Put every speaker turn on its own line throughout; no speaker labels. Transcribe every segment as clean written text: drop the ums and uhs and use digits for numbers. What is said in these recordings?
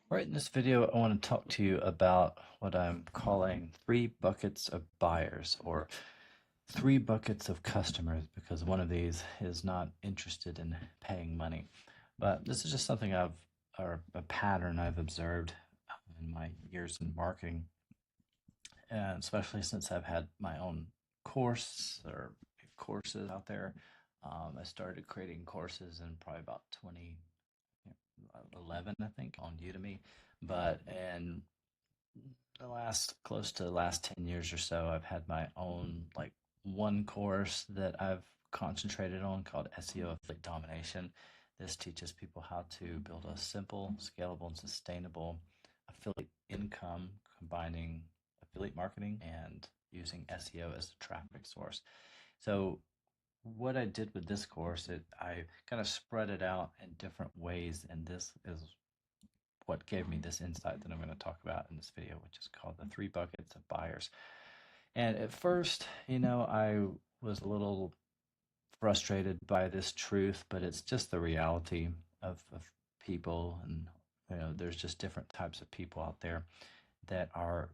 Right, in this video, I want to talk to you about what I'm calling three buckets of buyers or three buckets of customers because one of these is not interested in paying money. But this is just something or a pattern I've observed in my years in marketing, and especially since I've had my own course or courses out there. I started creating courses in probably about 2011, I think, on Udemy. But in the last close to the last 10 years or so, I've had my own like one course that I've concentrated on called SEO Affiliate Domination. This teaches people how to build a simple, scalable, and sustainable affiliate income, combining affiliate marketing and using SEO as a traffic source. So what I did with this course, I kind of spread it out in different ways, and this is what gave me this insight that I'm going to talk about in this video, which is called the three buckets of buyers. And at first, I was a little frustrated by this truth, but it's just the reality of people. And, there's just different types of people out there that are,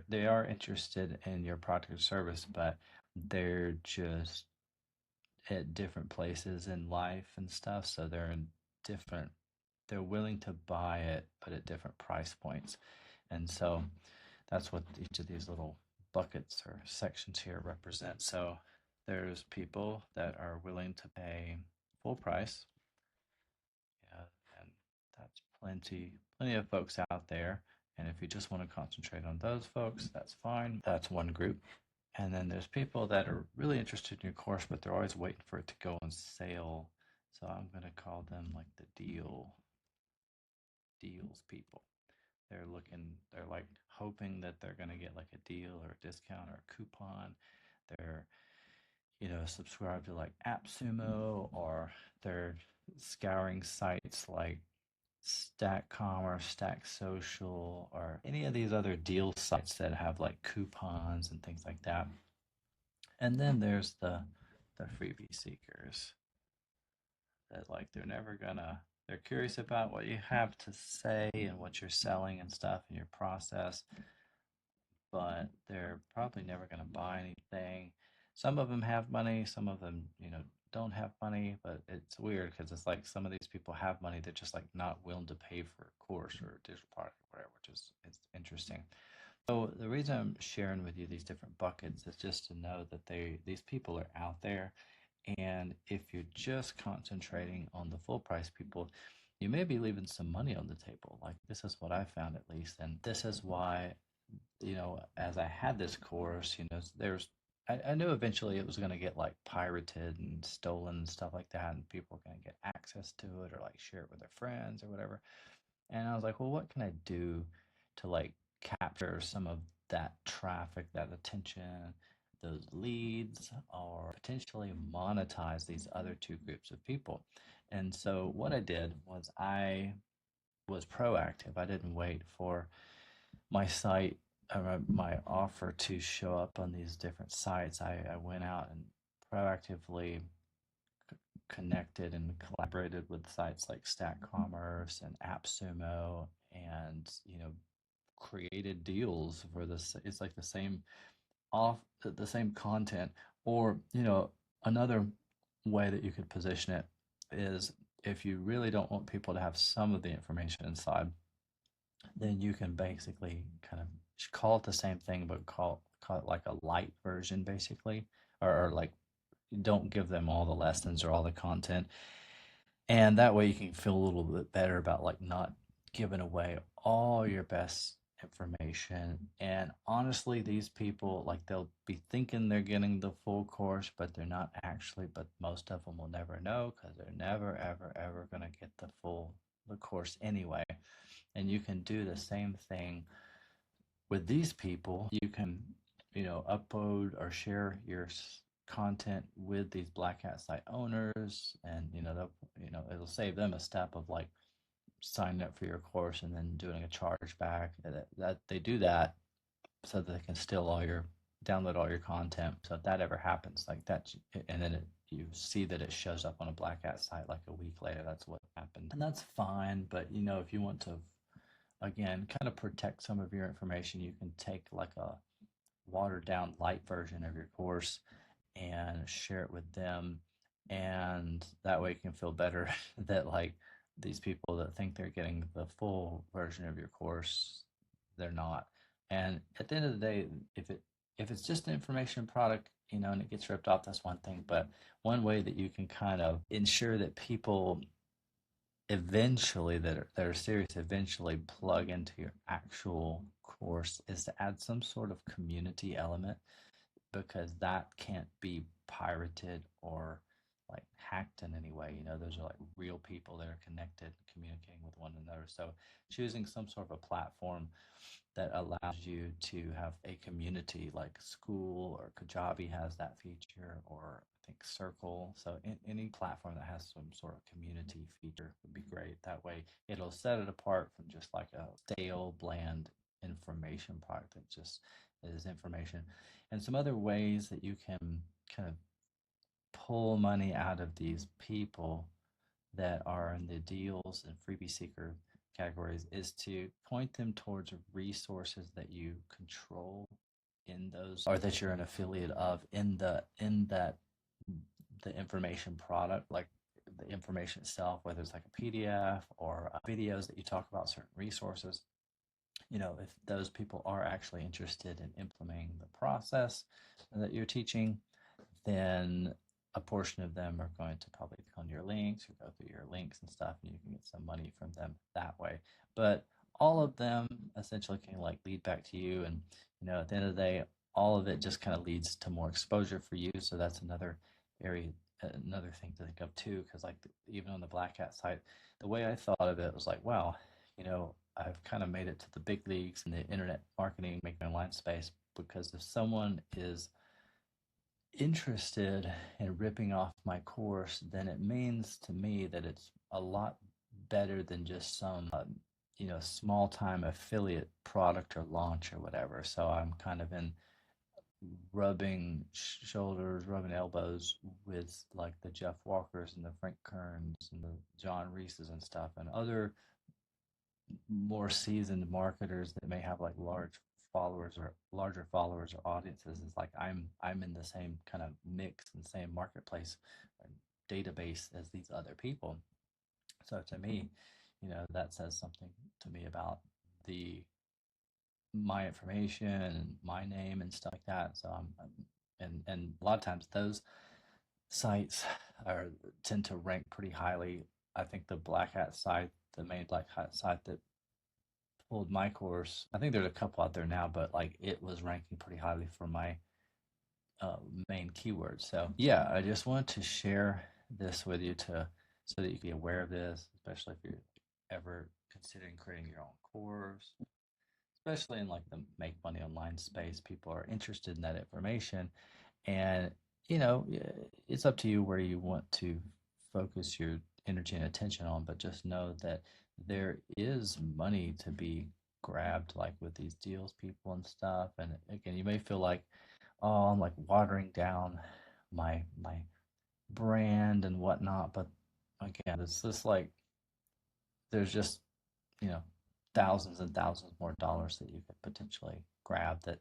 they are interested in your product or service, but they're just at different places in life and stuff. So different, they're willing to buy it, but at different price points. And so that's what each of these little buckets or sections here represent. So there's people that are willing to pay full price. Yeah, and that's plenty of folks out there. And if you just want to concentrate on those folks, that's fine. That's one group. And then there's people that are really interested in your course, but they're always waiting for it to go on sale. So I'm going to call them like the deals people. They're like hoping that they're going to get like a deal or a discount or a coupon. They're, subscribed to like AppSumo, or they're scouring sites like Stack Commerce, Stack Social, or any of these other deal sites that have like coupons and things like that. And then there's the freebie seekers that like they're curious about what you have to say and what you're selling and stuff in your process, but they're probably never going to buy anything. Some of them have money, some of them, don't have money, but it's weird because it's like some of these people have money, they're just like not willing to pay for a course or a digital product or whatever, which is it's interesting. So the reason I'm sharing with you these different buckets is just to know that these people are out there, and if you're just concentrating on the full price people, you may be leaving some money on the table. Like this is what I found at least, and this is why, as I had this course, I knew eventually it was going to get like pirated and stolen and stuff like that, and people were going to get access to it or like share it with their friends or whatever. And I was like, well, what can I do to like capture some of that traffic, that attention, those leads, or potentially monetize these other two groups of people? And so what I did was I was proactive. I didn't wait for my site my offer to show up on these different sites. I went out and proactively connected and collaborated with sites like Stack Commerce and AppSumo, and created deals for this. It's like the same content, or another way that you could position it is, if you really don't want people to have some of the information inside, then you can basically kind of call it the same thing, but call it like a light version, basically, or like don't give them all the lessons or all the content, and that way you can feel a little bit better about like not giving away all your best information. And honestly, these people, like, they'll be thinking they're getting the full course, but they're not actually. But most of them will never know because they're never ever going to get the course anyway. And you can do the same thing with these people. You can, upload or share your content with these black hat site owners, and it'll save them a step of like signing up for your course and then doing a charge back. That they do that so that they can steal all your download all your content. So if that ever happens like that, and then you see that it shows up on a black hat site like a week later, that's what happened, and that's fine. But if you want to again, kind of protect some of your information. You can take like a watered down light version of your course and share it with them. And that way you can feel better that like these people that think they're getting the full version of your course, they're not. And at the end of the day, if it's just an information product, and it gets ripped off, that's one thing. But one way that you can kind of ensure that people eventually that are serious eventually plug into your actual course is to add some sort of community element, because that can't be pirated or like hacked in any way. Those are like real people that are connected and communicating with one another. So choosing some sort of a platform that allows you to have a community, like School or Kajabi has that feature, or I think Circle. So any platform that has some sort of community feature would be great. That way it'll set it apart from just like a stale, bland information product that just is information. And some other ways that you can kind of pull money out of these people that are in the deals and freebie seeker categories is to point them towards resources that you control in those, or that you're an affiliate of in that the information product, like the information itself, whether it's like a PDF or videos that you talk about certain resources. If those people are actually interested in implementing the process that you're teaching, then a portion of them are going to probably click on your links or go through your links and stuff, and you can get some money from them that way. But all of them essentially can like lead back to you, and at the end of the day, all of it just kind of leads to more exposure for you. So that's another area, another thing to think of too, because like even on the Black Hat site, the way I thought of it was like, wow, I've kind of made it to the big leagues in the internet marketing, making online space, because if someone is interested in ripping off my course, then it means to me that it's a lot better than just some, small time affiliate product or launch or whatever. So I'm kind of in rubbing shoulders, rubbing elbows with like the Jeff Walkers and the Frank Kerns and the John Reeses and stuff, and other more seasoned marketers that may have like larger followers or audiences. Is like I'm in the same kind of mix and same marketplace and database as these other people. So to me, that says something to me about the my information and my name and stuff like that. So and a lot of times those sites are tend to rank pretty highly. I think the Black Hat site, the main Black Hat site that pulled my course, I think there's a couple out there now, but like it was ranking pretty highly for my uh, main keywords. So yeah, I just wanted to share this with you to so that you can be aware of this, especially if you're ever considering creating your own course, especially in like the make money online space. People are interested in that information, and it's up to you where you want to focus your energy and attention on, but just know that there is money to be grabbed, like with these deals people and stuff. And again, you may feel like, oh, I'm like watering down my brand and whatnot, but again, it's just like there's just you know thousands and thousands more dollars that you could potentially grab that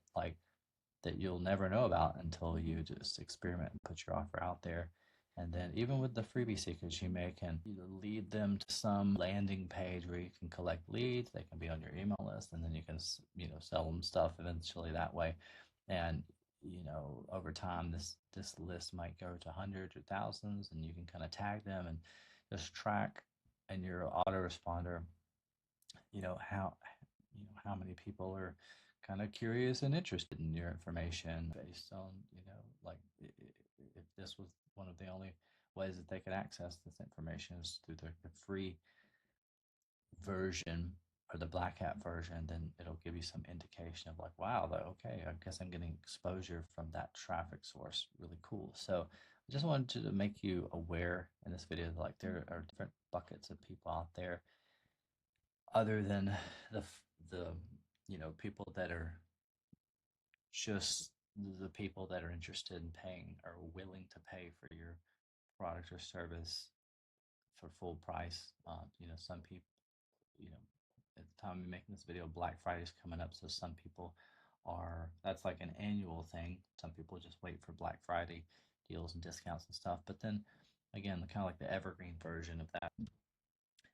you'll never know about until you just experiment and put your offer out there. And then even with the freebie seekers, you may can either lead them to some landing page where you can collect leads. They can be on your email list, and then you can sell them stuff eventually that way. And over time, this list might go to hundreds or thousands, and you can kind of tag them and just track in your autoresponder how how many people are kind of curious and interested in your information based on like if this was one of the only ways that they could access this information is through the free version or the Black Hat version, then it'll give you some indication of like, wow, okay, I guess I'm getting exposure from that traffic source. Really cool. So I just wanted to make you aware in this video that like there are different buckets of people out there other than the the people that are just the people that are interested in paying or willing to pay for your product or service for full price. Some people, you know, time I'm making this video, Black Friday's coming up, so some people that's like an annual thing. Some people just wait for Black Friday deals and discounts and stuff. But then again, kind of like the evergreen version of that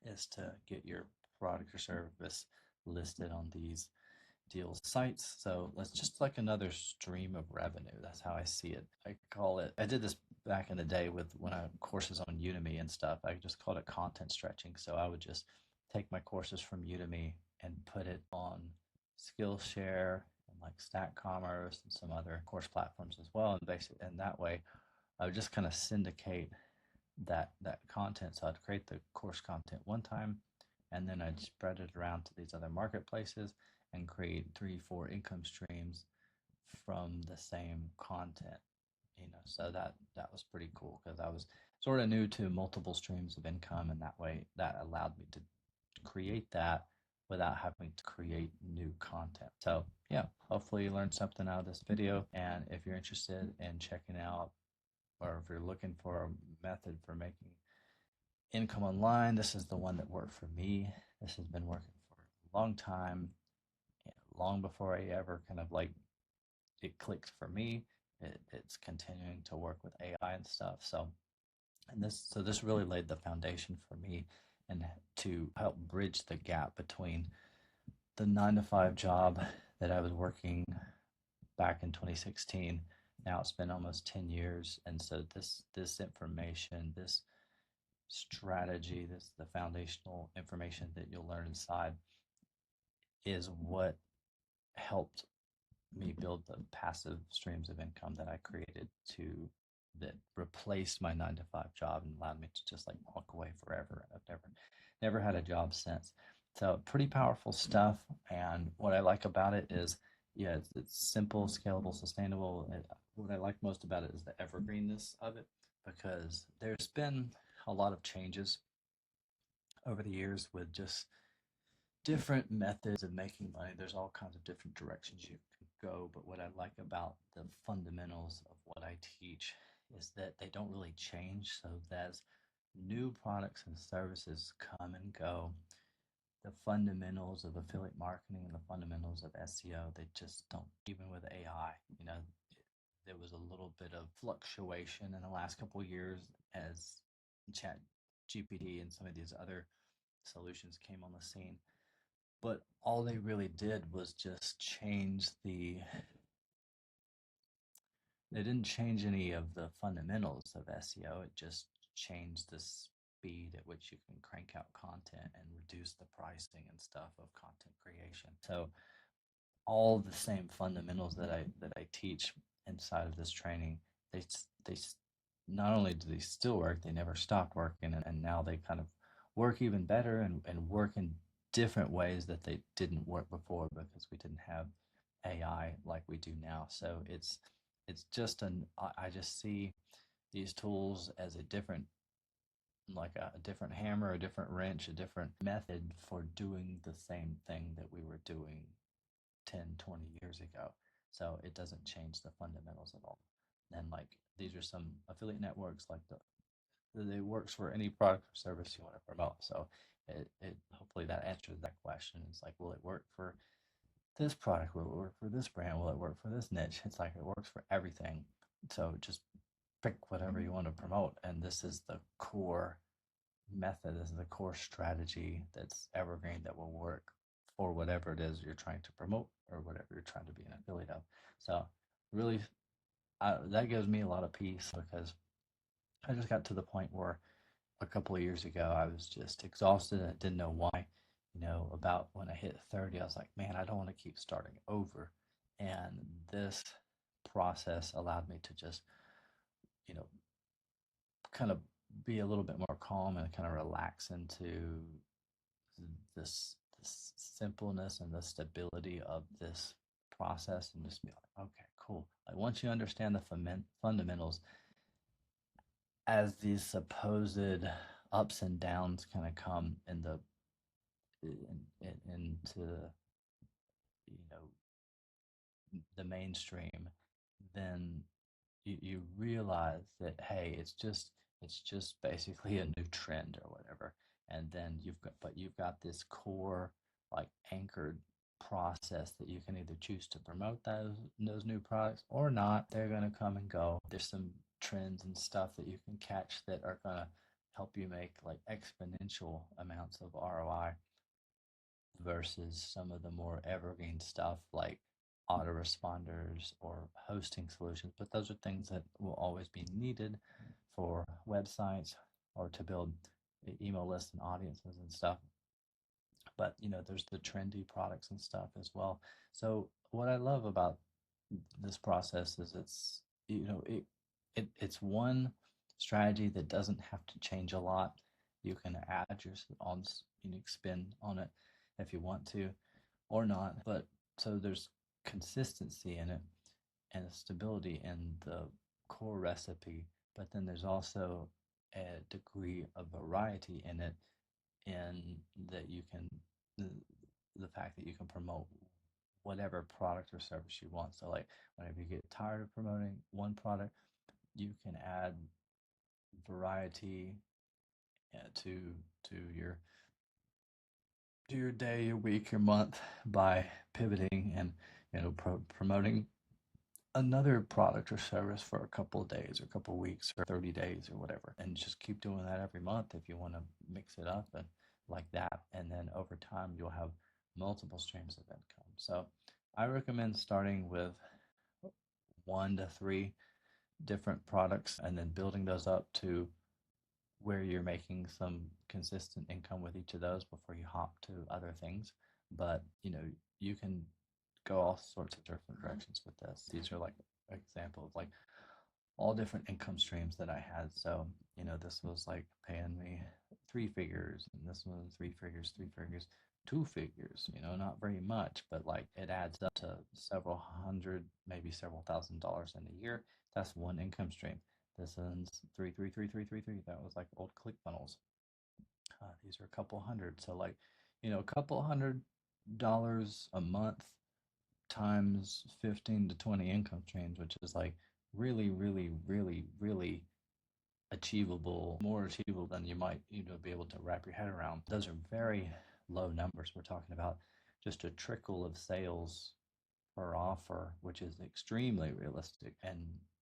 is to get your product or service listed on these deals sites. So that's just like another stream of revenue. That's how I see it. I call it, I did this back in the day with when I courses on Udemy and stuff. I just called it content stretching. So I would just take my courses from Udemy and put it on Skillshare and like Stack Commerce and some other course platforms as well. And basically, and that way I would just kind of syndicate that content. So I'd create the course content one time, and then I'd spread it around to these other marketplaces and create 3-4 income streams from the same content. So that was pretty cool because I was sort of new to multiple streams of income, and that way that allowed me to create that without having to create new content. So yeah, hopefully you learned something out of this video. And if you're interested in checking out, or if you're looking for a method for making income online, this is the one that worked for me. This has been working for a long time, long before I ever kind of like it clicked for me. It's continuing to work with AI and stuff. So this really laid the foundation for me and to help bridge the gap between the 9 to 5 job that I was working back in 2016. Now it's been almost 10 years. And so this information, this strategy, the foundational information that you'll learn inside is what helped me build the passive streams of income that I created that replaced my 9 to 5 job and allowed me to just like walk away forever. I've never had a job since. So pretty powerful stuff. And what I like about it is, yeah, it's simple, scalable, sustainable. What I like most about it is the evergreenness of it, because there's been a lot of changes over the years with just different methods of making money. There's all kinds of different directions you can go. But what I like about the fundamentals of what I teach is that they don't really change. So as new products and services come and go, the fundamentals of affiliate marketing and the fundamentals of SEO, they just don't. Even with AI, there was a little bit of fluctuation in the last couple of years as Chat GPT and some of these other solutions came on the scene. But all they really did was just they didn't change any of the fundamentals of SEO. It just changed the speed at which you can crank out content and reduce the pricing and stuff of content creation. So all the same fundamentals that I teach inside of this training, they not only do they still work, they never stopped working, and now they kind of work even better and work in different ways that they didn't work before because we didn't have AI like we do now. So it's just I just see these tools as a different, like a different hammer, a different wrench, a different method for doing the same thing that we were doing 10, 20 years ago. So it doesn't change the fundamentals at all. And like these are some affiliate networks like it works for any product or service you want to promote. So it hopefully that answers that question. It's like, will it work for this product? Will it work for this brand? Will it work for this niche? It's like it works for everything. So just pick whatever you want to promote. And this is the core method. This is the core strategy that's evergreen that will work for whatever it is you're trying to promote or whatever you're trying to be an affiliate of. So really, that gives me a lot of peace because I just got to the point where a couple of years ago I was just exhausted and I didn't know why. About when I hit 30, I was like, man, I don't want to keep starting over. And this process allowed me to just, you know, kind of be a little bit more calm and kind of relax into this simpleness and the stability of this process, and just be like, okay, cool. Like once you understand the fundamentals, as these supposed ups and downs kind of come into the mainstream, then you realize that, hey, it's just basically a new trend or whatever. And then you've got this core like anchored process that you can either choose to promote those new products or not. They're going to come and go. There's some trends and stuff that you can catch that are going to help you make like exponential amounts of ROI versus some of the more evergreen stuff like autoresponders or hosting solutions. But those are things that will always be needed for websites or to build email lists and audiences and stuff. But there's the trendy products and stuff as well. So what I love about this process is it's one strategy that doesn't have to change a lot. You can add your own unique spin on it if you want to or not. But so there's consistency in it and stability in the core recipe, but then there's also a degree of variety in it, in that you can the, the fact that you can promote whatever product or service you want. So like whenever you get tired of promoting one product, you can add variety to to your your day, your week, your month by pivoting and promoting another product or service for a couple of days or a couple of weeks or 30 days or whatever, and just keep doing that every month if you want to mix it up and like that. And then over time you'll have multiple streams of income. So I recommend starting with 1 to 3 different products and then building those up to where you're making some consistent income with each of those before you hop to other things. But you can go all sorts of different directions with this. These are like examples, like all different income streams that I had. So this was like paying me 3 figures, and this one 3 figures, 3 figures, 2 figures. Not very much, but like it adds up to several hundred, maybe several $1,000s in a year. That's one income stream. This one's 3, 3, 3, 3, 3, 3. That was like old ClickFunnels. These are a couple hundred. So like, a couple $100 a month times 15 to 20 income streams, which is like really, really, really, really achievable, more achievable than you might be able to wrap your head around. Those are very low numbers. We're talking about just a trickle of sales per offer, which is extremely realistic, and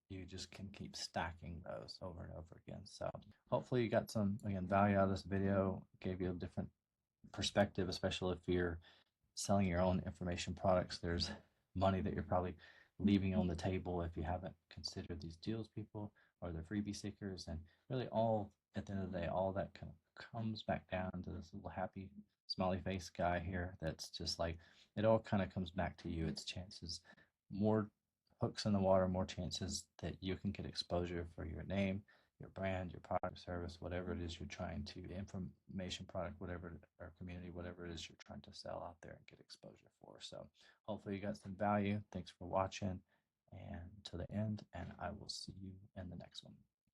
you just can keep stacking those over and over again. So hopefully you got some, again, value out of this video, gave you a different perspective, especially if you're selling your own information products. There's money that you're probably leaving on the table if you haven't considered these deals people or the freebie seekers. And really, all at the end of the day, all that kind of comes back down to this little happy smiley face guy here. That's just like, it all kind of comes back to you. It's chances, more hooks in the water, more chances that you can get exposure for your name, your brand, your product, service, whatever it is you're trying to, information product, whatever, or community, whatever it is you're trying to sell out there and get exposure for. So hopefully you got some value. Thanks for watching and to the end, and I will see you in the next one.